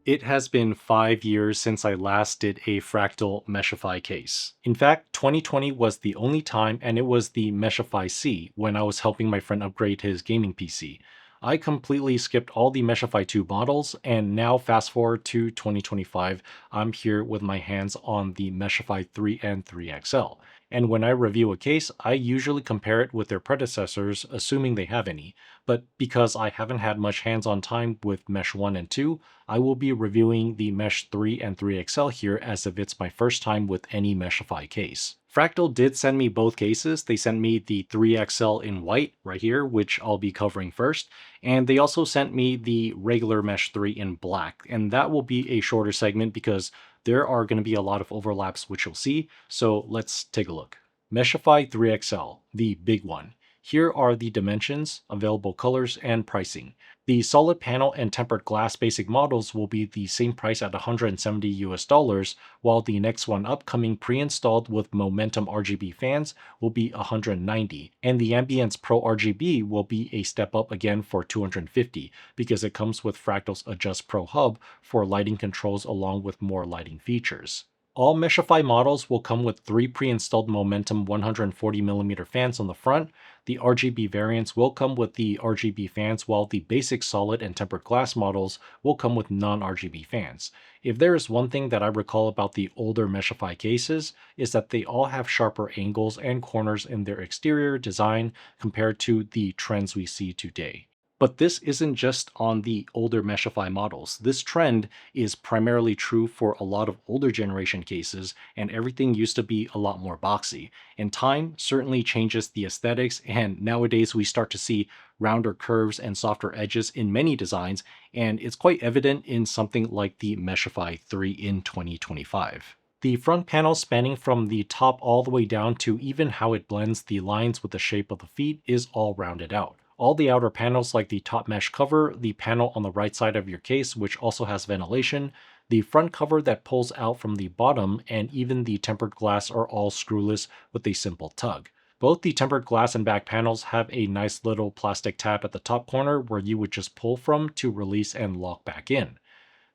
It has been 5 years since I last did a Fractal Meshify case. In fact, 2020 was the only time, and it was the Meshify C when I was helping my friend upgrade his gaming PC. I completely skipped all the Meshify 2 models, and now fast forward to 2025, I'm here with my hands on the Meshify 3 and 3XL. And when I review a case, I usually compare it with their predecessors, assuming they have any. But because I haven't had much hands-on time with Mesh 1 and 2, I will be reviewing the Mesh 3 and 3XL here as if it's my first time with any Meshify case. Fractal did send me both cases. They sent me the 3XL in white right here, which I'll be covering first, and they also sent me the regular Mesh 3 in black, and that will be a shorter segment because there are going to be a lot of overlaps which you'll see, so let's take a look. Meshify 3XL, the big one. Here are the dimensions, available colors, and pricing. The solid panel and tempered glass basic models will be the same price at $170 while the next one upcoming pre-installed with Momentum RGB fans will be $190, and the Ambience Pro RGB will be a step up again for $250 because it comes with Fractal's Adjust Pro hub for lighting controls along with more lighting features. All Meshify models will come with 3 pre-installed Momentum 140mm fans on the front. The RGB variants will come with the RGB fans, while the basic solid and tempered glass models will come with non-RGB fans. If there is one thing that I recall about the older Meshify cases, is that they all have sharper angles and corners in their exterior design compared to the trends we see today. But this isn't just on the older Meshify models. This trend is primarily true for a lot of older generation cases, and everything used to be a lot more boxy. And time certainly changes the aesthetics, and nowadays we start to see rounder curves and softer edges in many designs, and it's quite evident in something like the Meshify 3 in 2025. The front panel spanning from the top all the way down to even how it blends the lines with the shape of the feet is all rounded out. All the outer panels like the top mesh cover, the panel on the right side of your case which also has ventilation, the front cover that pulls out from the bottom, and even the tempered glass are all screwless with a simple tug. Both the tempered glass and back panels have a nice little plastic tab at the top corner where you would just pull from to release and lock back in.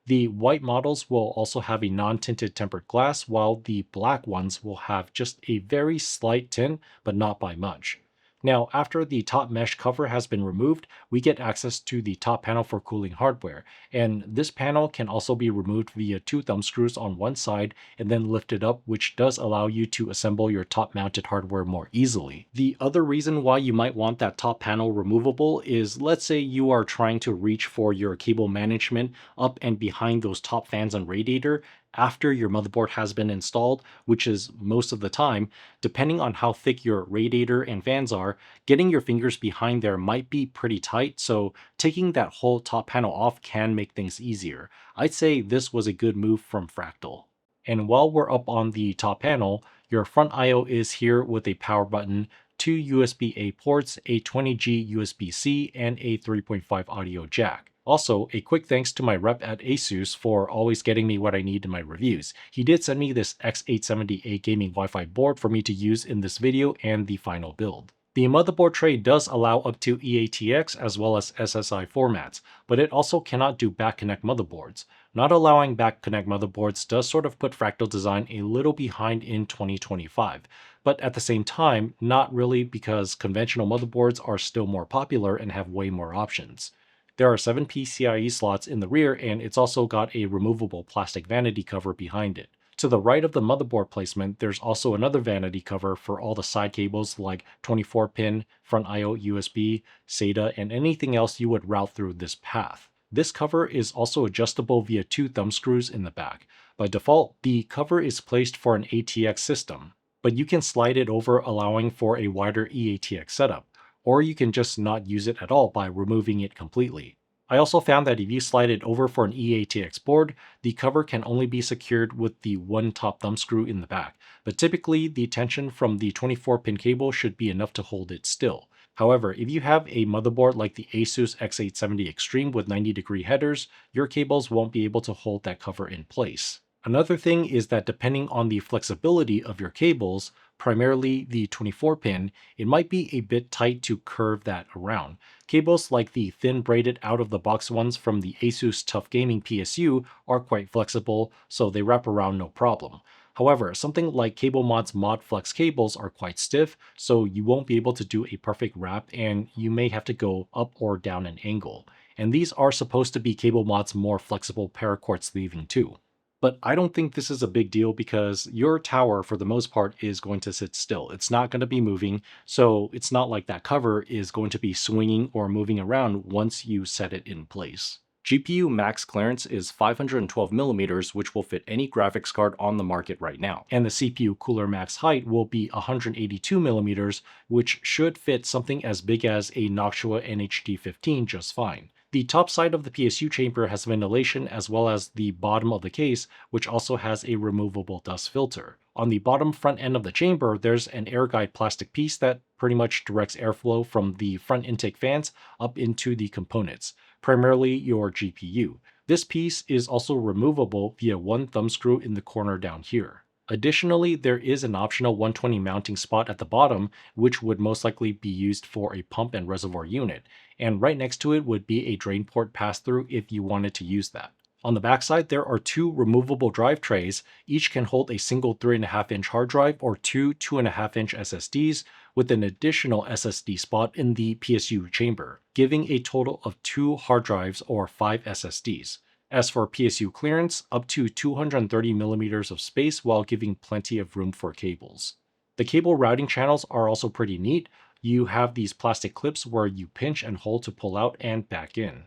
The white models will also have a non-tinted tempered glass, while the black ones will have just a very slight tint, but not by much. Now, after the top mesh cover has been removed, we get access to the top panel for cooling hardware, and this panel can also be removed via 2 thumb screws on one side and then lifted up, which does allow you to assemble your top mounted hardware more easily. The other reason why you might want that top panel removable is, let's say you are trying to reach for your cable management up and behind those top fans and radiator after your motherboard has been installed, which is most of the time. Depending on how thick your radiator and fans are, getting your fingers behind there might be pretty tight, so taking that whole top panel off can make things easier. I'd say this was a good move from Fractal. And while we're up on the top panel, your front I/O is here with a power button, 2 USB-A ports, a 20G USB-C, and a 3.5 audio jack. Also, a quick thanks to my rep at Asus for always getting me what I need in my reviews. He did send me this X870A gaming Wi-Fi board for me to use in this video and the final build. The motherboard tray does allow up to eATX as well as SSI formats, but it also cannot do back connect motherboards. Not allowing back connect motherboards does sort of put Fractal Design a little behind in 2025, but at the same time, not really, because conventional motherboards are still more popular and have way more options. There are 7 PCIe slots in the rear, and it's also got a removable plastic vanity cover behind it. To the right of the motherboard placement, there's also another vanity cover for all the side cables like 24-pin, front I/O USB, SATA, and anything else you would route through this path. This cover is also adjustable via 2 thumb screws in the back. By default, the cover is placed for an ATX system, but you can slide it over, allowing for a wider eATX setup, or you can just not use it at all by removing it completely. I also found that if you slide it over for an eATX board, the cover can only be secured with the 1 top thumb screw in the back, but typically the tension from the 24-pin cable should be enough to hold it still. However, if you have a motherboard like the Asus X870 Extreme with 90-degree headers, your cables won't be able to hold that cover in place. Another thing is that depending on the flexibility of your cables, primarily the 24 pin, it might be a bit tight to curve that around. Cables like the thin braided out of the box ones from the Asus Tough Gaming PSU are quite flexible, so they wrap around no problem. However, something like CableMod's ModFlex cables are quite stiff, so you won't be able to do a perfect wrap and you may have to go up or down an angle. And these are supposed to be CableMod's more flexible paracord sleeving too. But I don't think this is a big deal because your tower, for the most part, is going to sit still. It's not going to be moving, so it's not like that cover is going to be swinging or moving around once you set it in place. GPU max clearance is 512mm, which will fit any graphics card on the market right now. And the CPU cooler max height will be 182mm, which should fit something as big as a Noctua NHD15 just fine. The top side of the PSU chamber has ventilation as well as the bottom of the case, which also has a removable dust filter. On the bottom front end of the chamber, there's an air guide plastic piece that pretty much directs airflow from the front intake fans up into the components, primarily your GPU. This piece is also removable via one thumb screw in the corner down here. Additionally, there is an optional 120 mounting spot at the bottom, which would most likely be used for a pump and reservoir unit, and right next to it would be a drain port pass-through if you wanted to use that. On the backside, there are two removable drive trays. Each can hold a single 3.5-inch hard drive or two 2.5-inch SSDs, with an additional SSD spot in the PSU chamber, giving a total of 2 hard drives or 5 SSDs. As for PSU clearance, up to 230mm of space while giving plenty of room for cables. The cable routing channels are also pretty neat. You have these plastic clips where you pinch and hold to pull out and back in.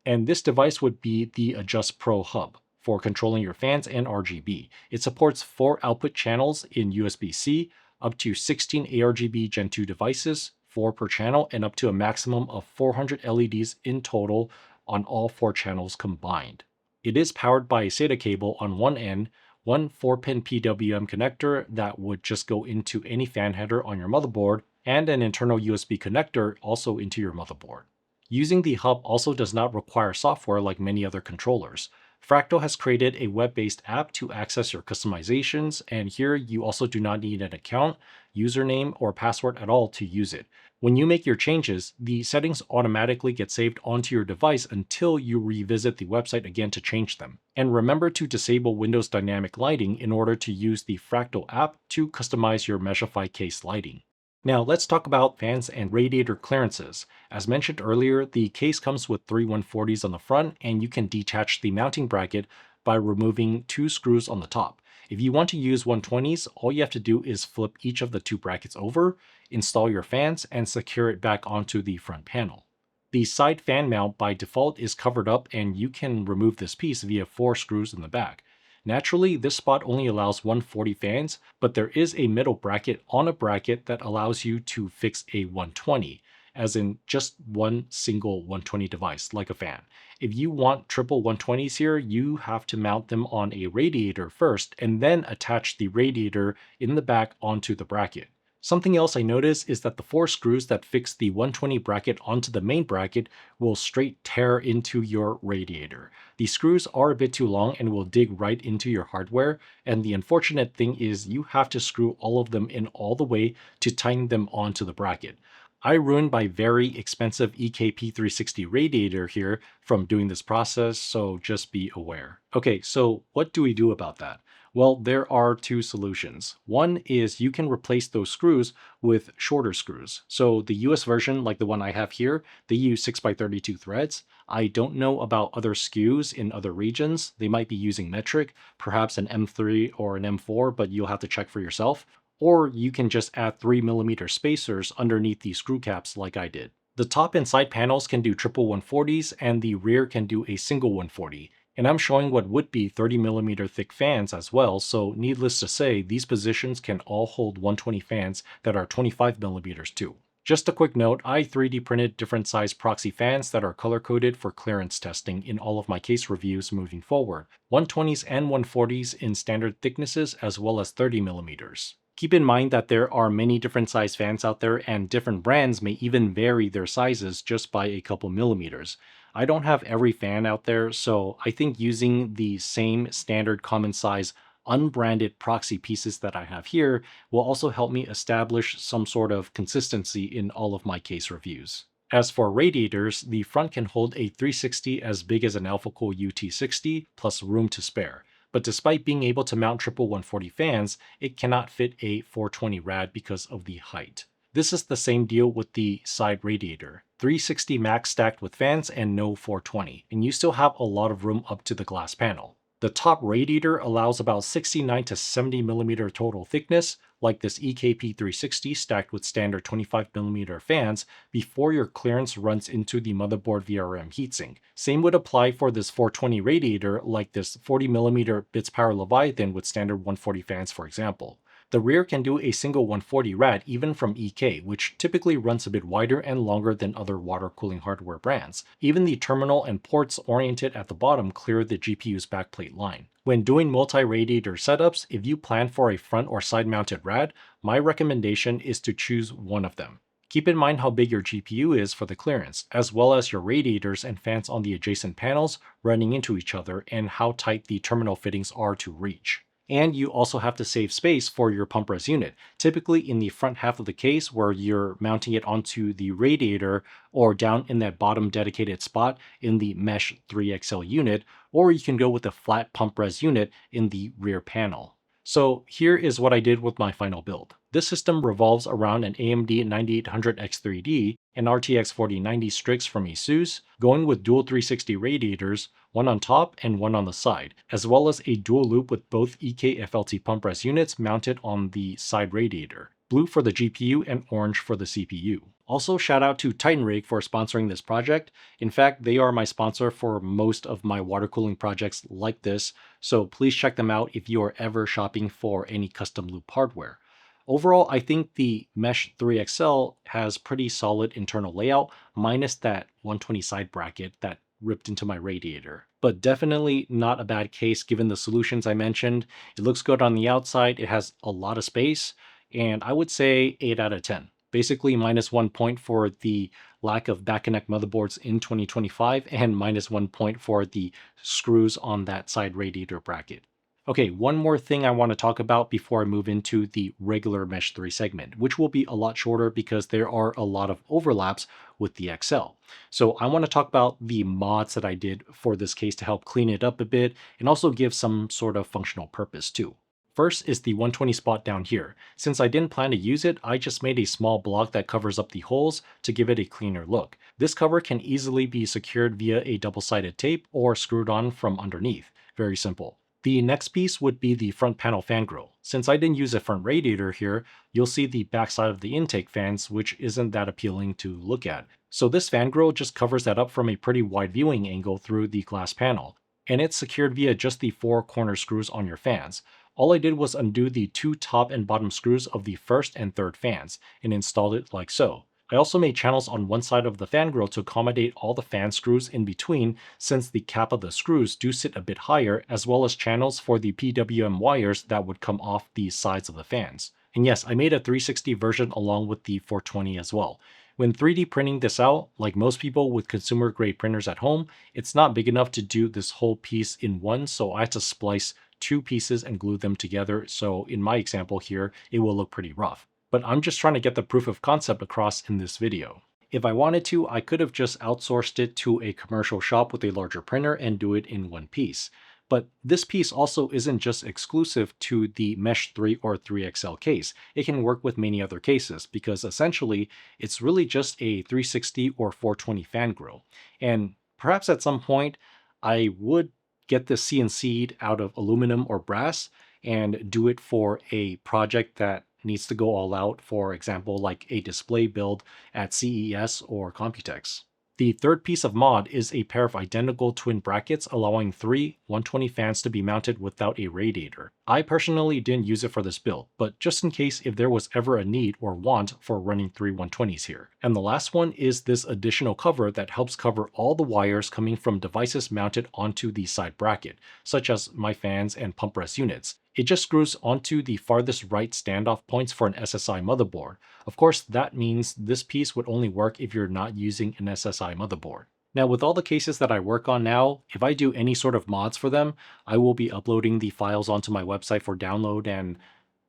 And this device would be the Adjust Pro hub for controlling your fans and RGB. It supports 4 output channels in USB-C, up to 16 ARGB Gen 2 devices, 4 per channel, and up to a maximum of 400 LEDs in total on all 4 channels combined. It is powered by a SATA cable on one end, one 4-pin PWM connector that would just go into any fan header on your motherboard, and an internal USB connector also into your motherboard. Using the hub also does not require software like many other controllers. Fractal has created a web-based app to access your customizations, and here you also do not need an account, username, or password at all to use it. When you make your changes, the settings automatically get saved onto your device until you revisit the website again to change them. And remember to disable Windows Dynamic Lighting in order to use the Fractal app to customize your Meshify case lighting. Now let's talk about fans and radiator clearances. As mentioned earlier, the case comes with 3 140s on the front, and you can detach the mounting bracket by removing 2 screws on the top. If you want to use 120s, all you have to do is flip each of the 2 brackets over, install your fans, and secure it back onto the front panel. The side fan mount by default is covered up, and you can remove this piece via 4 screws in the back. Naturally, this spot only allows 140 fans, but there is a middle bracket on a bracket that allows you to fix a 120, as in just one single 120 device, like a fan. If you want triple 120s here, you have to mount them on a radiator first, and then attach the radiator in the back onto the bracket. Something else I noticed is that the 4 screws that fix the 120 bracket onto the main bracket will straight tear into your radiator. The screws are a bit too long and will dig right into your hardware, and the unfortunate thing is you have to screw all of them in all the way to tighten them onto the bracket. I ruined my very expensive EKP360 radiator here from doing this process, so just be aware. Okay, so what do we do about that? Well, there are 2 solutions. One is you can replace those screws with shorter screws. So the US version, like the one I have here, they use 6x32 threads. I don't know about other SKUs in other regions. They might be using metric, perhaps an M3 or an M4, but you'll have to check for yourself. Or you can just add 3mm spacers underneath the screw caps like I did. The top and side panels can do triple 140s, and the rear can do a single 140. And I'm showing what would be 30mm thick fans as well, so needless to say, these positions can all hold 120 fans that are 25mm too. Just a quick note, I 3D printed different size proxy fans that are color-coded for clearance testing in all of my case reviews moving forward. 120s and 140s in standard thicknesses as well as 30mm. Keep in mind that there are many different size fans out there, and different brands may even vary their sizes just by a couple millimeters. I don't have every fan out there, so I think using the same standard common size unbranded proxy pieces that I have here will also help me establish some sort of consistency in all of my case reviews. As for radiators, the front can hold a 360 as big as an AlphaCool UT60 plus room to spare. But despite being able to mount triple 140 fans, it cannot fit a 420 rad because of the height. This is the same deal with the side radiator. 360 max stacked with fans and no 420, and you still have a lot of room up to the glass panel. The top radiator allows about 69 to 70 millimeter total thickness, like this EKP 360 stacked with standard 25 millimeter fans before your clearance runs into the motherboard VRM heatsink. Same would apply for this 420 radiator, like this 40 millimeter bits power Leviathan with standard 140 fans, for example. The rear can do a single 140 rad even from EK, which typically runs a bit wider and longer than other water cooling hardware brands. Even the terminal and ports oriented at the bottom clear the GPU's backplate line. When doing multi-radiator setups, if you plan for a front or side mounted rad, my recommendation is to choose one of them. Keep in mind how big your GPU is for the clearance, as well as your radiators and fans on the adjacent panels running into each other and how tight the terminal fittings are to reach. And you also have to save space for your pump res unit, typically in the front half of the case where you're mounting it onto the radiator or down in that bottom dedicated spot in the Mesh 3XL unit, or you can go with a flat pump res unit in the rear panel. So here is what I did with my final build. This system revolves around an AMD 9800X3D and RTX 4090 Strix from ASUS, going with dual 360 radiators, one on top and one on the side, as well as a dual loop with both EK FLT pump res units mounted on the side radiator. Blue for the GPU and orange for the CPU. Also, shout out to Titan Rig for sponsoring this project. In fact, they are my sponsor for most of my water cooling projects like this, so please check them out if you are ever shopping for any custom loop hardware. Overall, I think the Mesh 3XL has pretty solid internal layout, minus that 120 side bracket that ripped into my radiator. But definitely not a bad case given the solutions I mentioned. It looks good on the outside, it has a lot of space, and I would say 8 out of 10. Basically -1 point for the lack of back-connect motherboards in 2025 and -1 point for the screws on that side radiator bracket. Okay, one more thing I want to talk about before I move into the regular Mesh 3 segment, which will be a lot shorter because there are a lot of overlaps with the XL. So I want to talk about the mods that I did for this case to help clean it up a bit and also give some sort of functional purpose too. First is the 120 spot down here. Since I didn't plan to use it, I just made a small block that covers up the holes to give it a cleaner look. This cover can easily be secured via a double-sided tape or screwed on from underneath. Very simple. The next piece would be the front panel fan grill. Since I didn't use a front radiator here, you'll see the backside of the intake fans, which isn't that appealing to look at. So this fan grill just covers that up from a pretty wide viewing angle through the glass panel, and it's secured via just the 4 corner screws on your fans. All I did was undo the 2 top and bottom screws of the first and third fans and installed it like so. I also made channels on one side of the fan grill to accommodate all the fan screws in between, since the cap of the screws do sit a bit higher, as well as channels for the PWM wires that would come off the sides of the fans. And yes, I made a 360 version along with the 420 as well. When 3D printing this out, like most people with consumer grade printers at home, it's not big enough to do this whole piece in one, so I had to splice 2 pieces and glue them together, so in my example here, it will look pretty rough. But I'm just trying to get the proof of concept across in this video. If I wanted to, I could have just outsourced it to a commercial shop with a larger printer and do it in one piece. But this piece also isn't just exclusive to the Mesh 3 or 3XL case. It can work with many other cases because essentially it's really just a 360 or 420 fan grill. And perhaps at some point I would get this CNC'd out of aluminum or brass and do it for a project that needs to go all out, for example, like a display build at CES or Computex. The third piece of mod is a pair of identical twin brackets allowing 3 120 fans to be mounted without a radiator. I personally didn't use it for this build, but just in case if there was ever a need or want for running 3 120s here. And the last one is this additional cover that helps cover all the wires coming from devices mounted onto the side bracket, such as my fans and pump res units. It just screws onto the farthest right standoff points for an SSI motherboard. Of course, that means this piece would only work if you're not using an SSI motherboard. Now, with all the cases that I work on now, if I do any sort of mods for them, I will be uploading the files onto my website for download and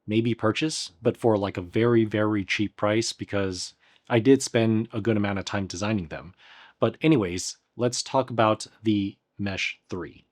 maybe purchase, but for like a very, very cheap price because I did spend a good amount of time designing them. But anyways, let's talk about the Mesh 3.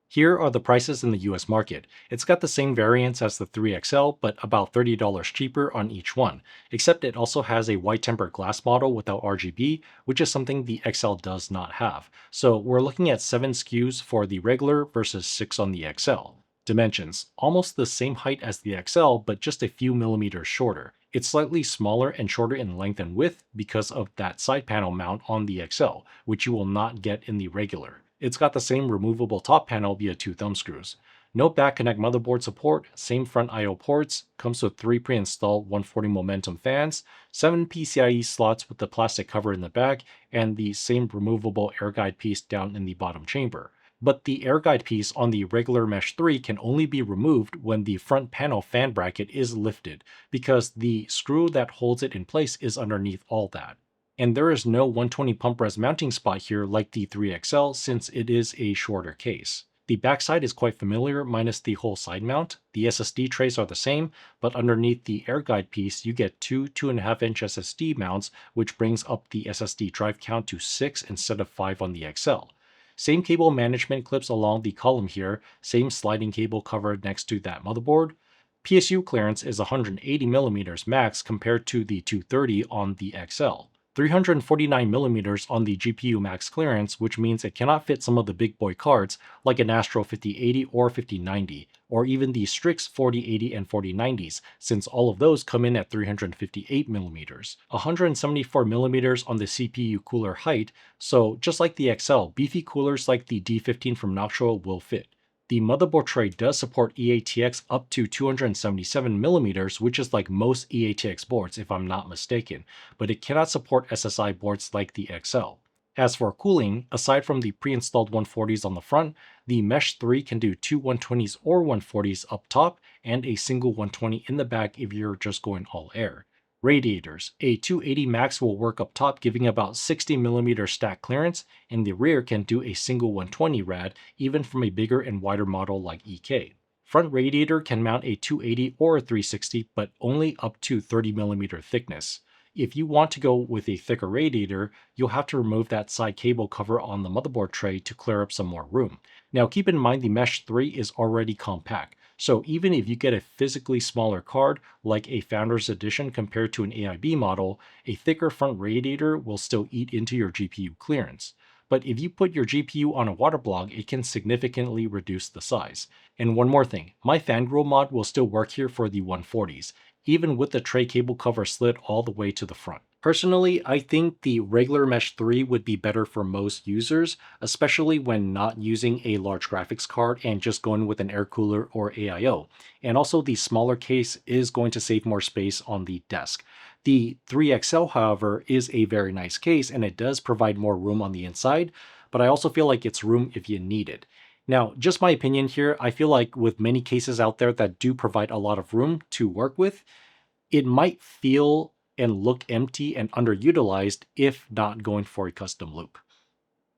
Here are the prices in the US market. It's got the same variants as the 3XL, but about $30 cheaper on each one, except it also has a white tempered glass model without RGB, which is something the XL does not have. So we're looking at 7 SKUs for the regular versus 6 on the XL. Dimensions, almost the same height as the XL, but just a few millimeters shorter. It's slightly smaller and shorter in length and width because of that side panel mount on the XL, which you will not get in the regular. It's got the same removable top panel via 2 thumb screws. No back connect motherboard support, same front I/O ports, comes with 3 pre-installed 140 momentum fans, 7 PCIe slots with the plastic cover in the back, and the same removable air guide piece down in the bottom chamber. But the air guide piece on the regular Mesh 3 can only be removed when the front panel fan bracket is lifted, because the screw that holds it in place is underneath all that. And there is no 120 pump res mounting spot here like the 3XL since it is a shorter case. The backside is quite familiar minus the whole side mount. The SSD trays are the same, but underneath the air guide piece you get two 2.5-inch SSD mounts, which brings up the SSD drive count to 6 instead of 5 on the XL. Same cable management clips along the column here, same sliding cable cover next to that motherboard. PSU clearance is 180mm max compared to the 230 on the XL. 349mm on the GPU max clearance, which means it cannot fit some of the big boy cards like an Astro 5080 or 5090, or even the Strix 4080 and 4090s, since all of those come in at 358mm. 174mm on the CPU cooler height, so just like the XL, beefy coolers like the D15 from Noctua will fit. The motherboard tray does support EATX up to 277mm, which is like most EATX boards if I'm not mistaken, but it cannot support SSI boards like the XL. As for cooling, aside from the pre-installed 140s on the front, the Mesh 3 can do 2 120s or 140s up top and a single 120 in the back if you're just going all air. Radiators. A 280 max will work up top giving about 60mm stack clearance, and the rear can do a single 120 rad even from a bigger and wider model like EK. Front radiator can mount a 280 or a 360, but only up to 30mm thickness. If you want to go with a thicker radiator, you'll have to remove that side cable cover on the motherboard tray to clear up some more room. Now keep in mind the Mesh 3 is already compact, so even if you get a physically smaller card like a Founders Edition compared to an AIB model, a thicker front radiator will still eat into your GPU clearance. But if you put your GPU on a water block, it can significantly reduce the size. And one more thing, my Fangirl mod will still work here for the 140s, even with the tray cable cover slid all the way to the front. Personally, I think the regular Mesh 3 would be better for most users, especially when not using a large graphics card and just going with an air cooler or AIO. And also the smaller case is going to save more space on the desk. The 3XL, however, is a very nice case and it does provide more room on the inside, but I also feel like it's room if you need it. Now, just my opinion here, I feel like with many cases out there that do provide a lot of room to work with, it might feel and look empty and underutilized if not going for a custom loop.